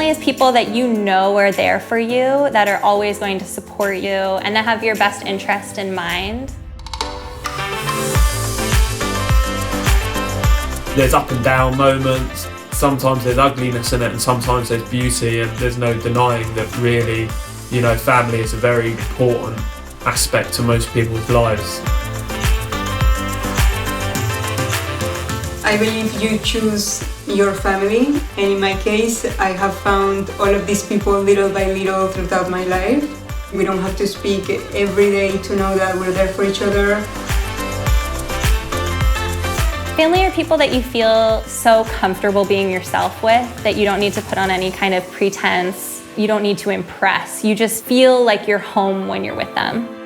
Family is people that you know are there for you, that are always going to support you, and that have your best interest in mind. There's up and down moments. Sometimes there's ugliness in it and sometimes there's beauty, and there's no denying that really, you know, family is a very important aspect to most people's lives. I believe you choose your family, and in my case, I have found all of these people little by little throughout my life. We don't have to speak every day to know that we're there for each other. Family are people that you feel so comfortable being yourself with that you don't need to put on any kind of pretense. You don't need to impress. You just feel like you're home when you're with them.